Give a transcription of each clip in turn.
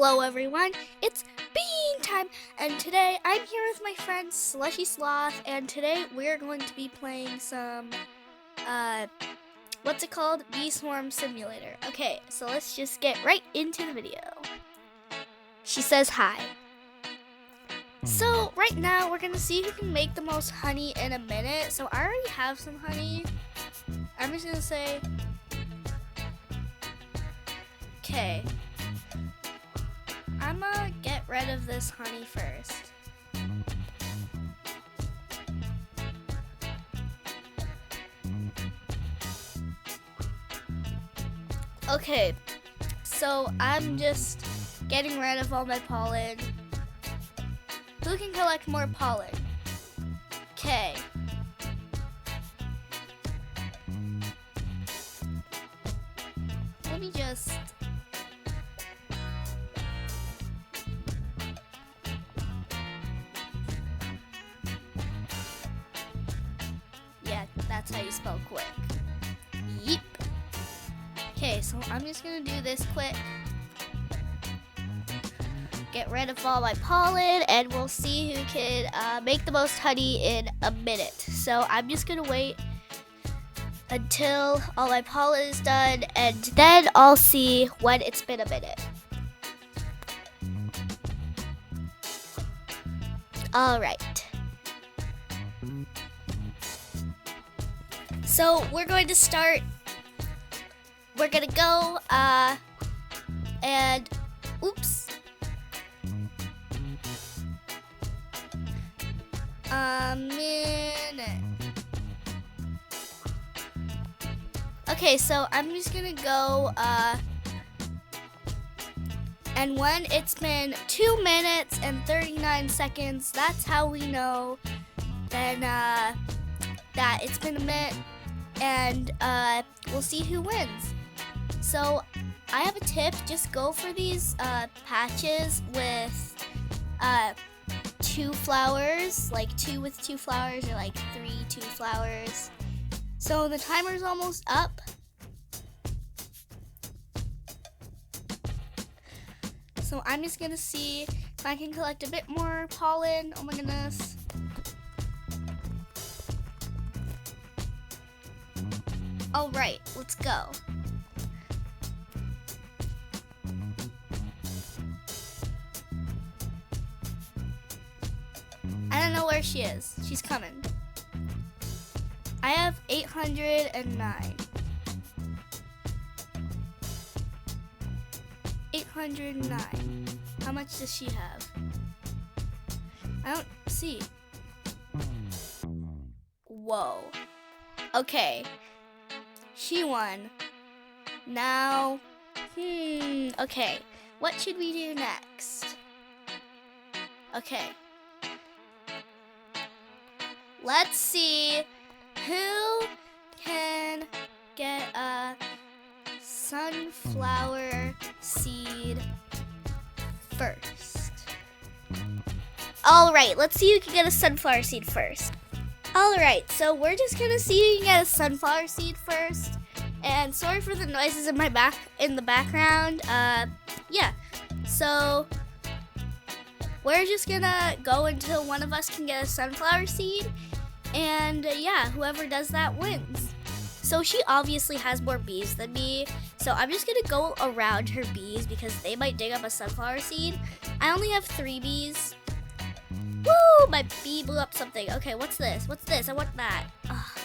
Hello everyone, it's bean time, and today I'm here with my friend Slushy Sloth, and today we're going to be playing some, what's it called? Bee Swarm Simulator. Okay, so let's just get right into the video. She says hi. So right now we're gonna see who can make the most honey in a minute. So I already have some honey. I'm just gonna say, okay. I'm gonna get rid of this honey first. Okay, so I'm just getting rid of all my pollen. Who can collect more pollen? Okay. Let me just... Yeah, that's how you spell quick. Yeep. Okay, so I'm just gonna do this quick. Get rid of all my pollen, and we'll see who can make the most honey in a minute. So I'm just gonna wait until all my pollen is done, and then I'll see when it's been a minute. All right. So we're going to start. We're gonna go, and oops. A minute. Okay, so I'm just gonna go, and when it's been 2 minutes and 39 seconds, that's how we know then, that it's been a minute, and, we'll see who wins. So, I have a tip, just go for these, patches with, 2 flowers, like 2 with 2 flowers, or like 3 2 flowers. So the timer's almost up. So I'm just gonna see if I can collect a bit more pollen. Oh my goodness. All right, let's go. I don't know where she is. She's coming. I have 809. 809. How much does she have? I don't see. Whoa. Okay. She won. Now, okay. What should we do next? Okay. Let's see who can get a sunflower seed first. All right, let's see who can get a sunflower seed first. All right, so we're just gonna see who can get a sunflower seed first. And sorry for the noises in the background. Yeah. So we're just gonna go until one of us can get a sunflower seed. And yeah, whoever does that wins. So she obviously has more bees than me. So I'm just gonna go around her bees because they might dig up a sunflower seed. I only have 3 bees. Woo! My bee blew up something. Okay, what's this? What's this? I want that. Ugh.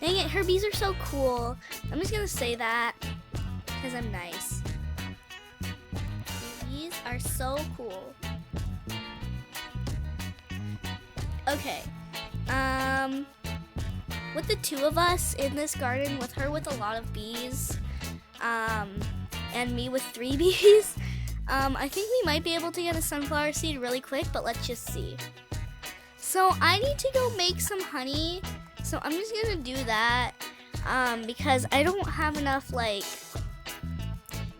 Dang it, her bees are so cool. I'm just gonna say that because I'm nice. Her bees are so cool. Okay. With the 2 of us in this garden, with her with a lot of bees, and me with 3 bees, I think we might be able to get a sunflower seed really quick, but let's just see. So I need to go make some honey, so I'm just gonna do that, because I don't have enough, like,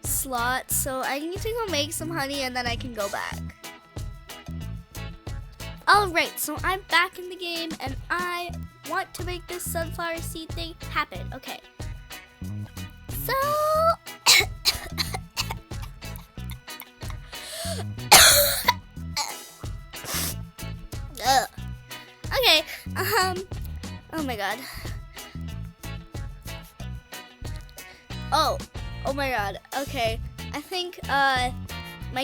slots, so I need to go make some honey and then I can go back. Alright, so I'm back in the game and I want to make this sunflower seed thing happen. Okay. So god. Oh my god. Okay. I think my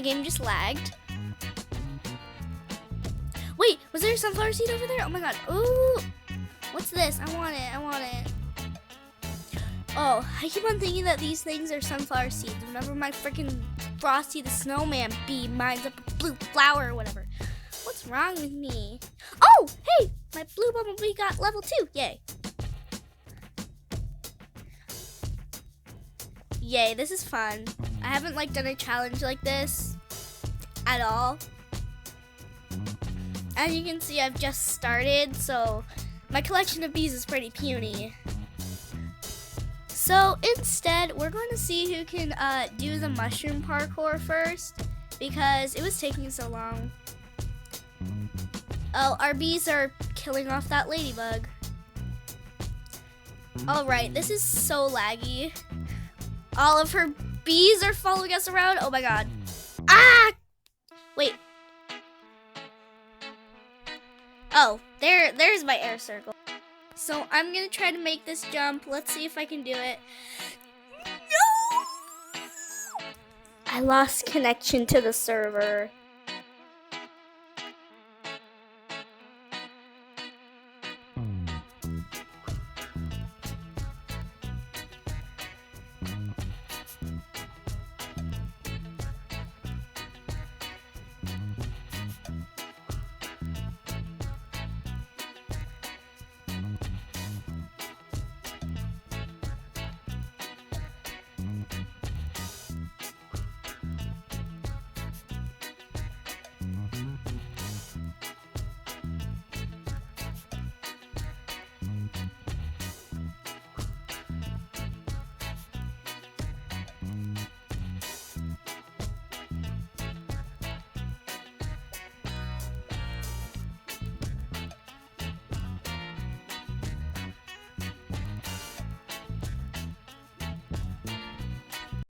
game just lagged. Wait, was there a sunflower seed over there? Oh my god. Ooh. What's this? I want it. Oh, I keep on thinking that these things are sunflower seeds. Whenever my freaking Frosty the Snowman bee mines up a blue flower or whatever. What's wrong with me? Oh, hey, my blue bumblebee got level 2. Yay. Yay, this is fun. I haven't done a challenge like this at all. As you can see, I've just started, so my collection of bees is pretty puny. So instead, we're going to see who can do the mushroom parkour first, because it was taking so long. Oh, our bees are killing off that ladybug. Alright, this is so laggy. All of her bees are following us around. Oh my god. Ah! Wait. Oh, there's my air circle. So I'm gonna try to make this jump. Let's see if I can do it. No! I lost connection to the server.